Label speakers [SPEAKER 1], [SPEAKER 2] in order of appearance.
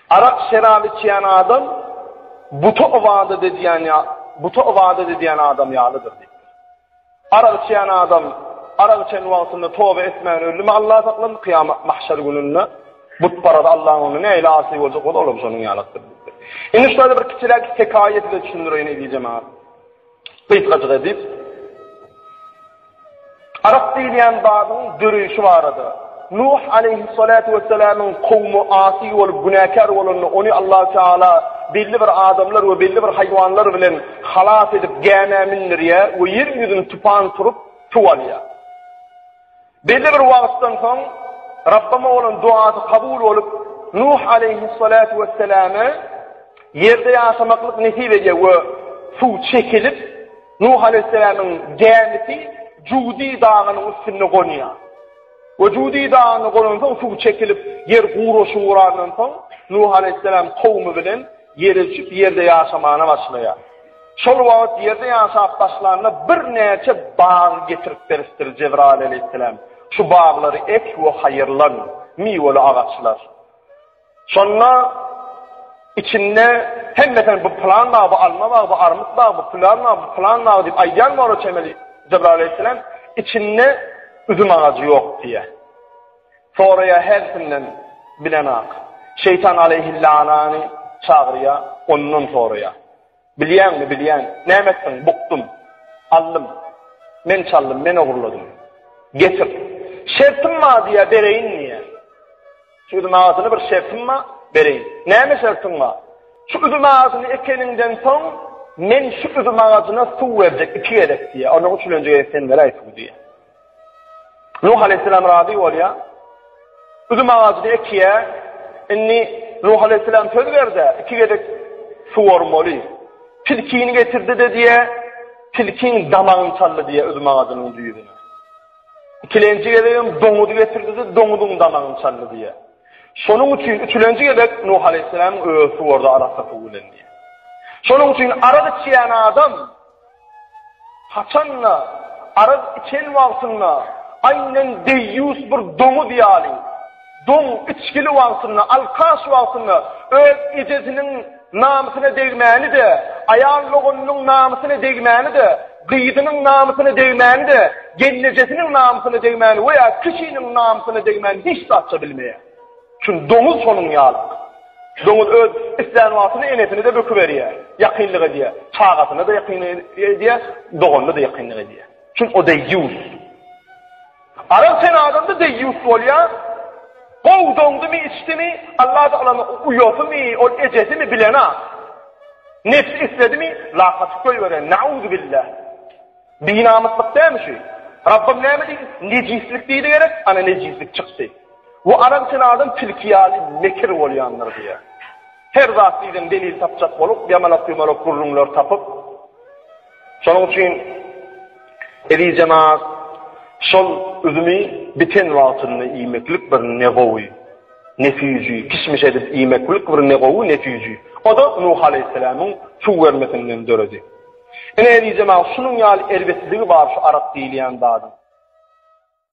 [SPEAKER 1] Arak şerabı içen adam buta ovada dediyen adam yağlıdır deyip. Arak içen adam arak içen vaktinde tövbe etmeyen öldü mü Allah saklandı kıyamet mahşer gününde but parada Allah'ın onu neyle asi olacak o da olup sonun yağlıktır. Şimdi şöyle bir kişiler tekayeti de düşündürüyor ne diyeceğim abi. Kıyıtkacık edip Arak diyen dağın dürüyüşü vardı. Nuh aleyhissalatu vesselam'ın kavmi asi olup günahkar olunlu onu Allah Teala belli bir adamlar ve belli bir hayvanlar bilen halas edip gâneminleriye ve yeryüzünü tupan turup tuvalya. Belli bir vakıttan sonra Rabbama olan duası kabul olup Nuh aleyhissalatu vesselam'a yerde yaşamaklık nesip ediyor ve su çekilip Nuh aleyhisselam'ın gâmeti Cudi dağının üstüne konuyor. Ve Cudi dağını konundan su çekilip yer kuğroşu uğrarından sonra Nuh aleyhisselam kavmi bilen yere çıkıp yerde yaşamana başlıyor. Şol vakit yerde yaşayıp başlarına bir neçe bağ getirip veristir Cebrail aleyhisselam. Şu bağları ek ve hayırlan, meyveli ağaçlar. Sonra içinde hem mesela bu plan var, bu alma var, bu armut var, bu plan var, bu plan var deyip ayyan var o çemeli Cebrail aleyhisselam içinde üzüm ağacı yok diye. Sonraya hersinden bilen ak. Şeytan aleyhillanani çağırıya onun sonraya. Biliyen mi biliyen? Ne emeksin? Buktum. Aldım. Men çaldım, men uğurladım. Getir. Şertim var diye bereyin niye? Şu üzüm ağacını bir şertim var, bereyin. Ne şertim var? Şu üzüm ağacını ekeninden son men şu üzüm ağacına su verecek, iki gerek diye. Onun için önce gerekten verey su diye. Nuh aleyhisselam razı ol ya. Üzüm ağacını ekiye, Nuh aleyhisselam söz verdi, iki gerek su olmalı. Tilkini getirdi de diye, tilkin damağını çaldı diye üzüm ağacının düğününe. İkilenci gerek domudu getirdi de domudun damağını çaldı diye. Sonun için üçüncü gerek Nuh aleyhisselam öğüsü orada arasa fuulen diye. Sonun için arad içen adam haçanla, arad içen vaktında aynen deyyus bir domu diyali. Dom içkili vaktında, alkaş vaktında öz ecesinin namusuna değmeni de, ayarlığının namusuna değmeni de, gıydının namusuna değmeni de, gellecesinin namusuna değmeni veya kişinin namusuna değmeni hiç satça bilmeye. Çünkü domuz sonun yağlık. Domuz öz istiyanvatını enetini de büküveriyor. Yakınlığı diye. Çağatını da yakınlığı diye. Doğanını da yakınlığı diye. Çünkü o deyyus. Arap sen adamda deyyus oluyor. Kovduğundu mu içti mi? Allah Teala'nın uyuyordu mu? O ecesi mi bilene? Nefsi istedi mi? Lakatık koyuveren. Na'udhu billah. Binamızlık değil mi şey? Rabbim ne mi değil? Necislik değil gerek. Ana necislik çıktı. Bu Arap sen adam tilkiyali mekir oluyanlar diye. Her zatlıydın delil tapacak olup, yamalak yumalak kurrunlar tapıp. Sonun için edeceğimiz sol üzümü biten vaktinde iymeklik bir negovi, nefici, pişmiş edip iymeklik bir negovi, nefici. O da Nuh Aleyhisselam'ın su vermesinden döredi. Ne edeceğimiz şunun yali elbetsizliği var şu Arap değiliyen dağdan.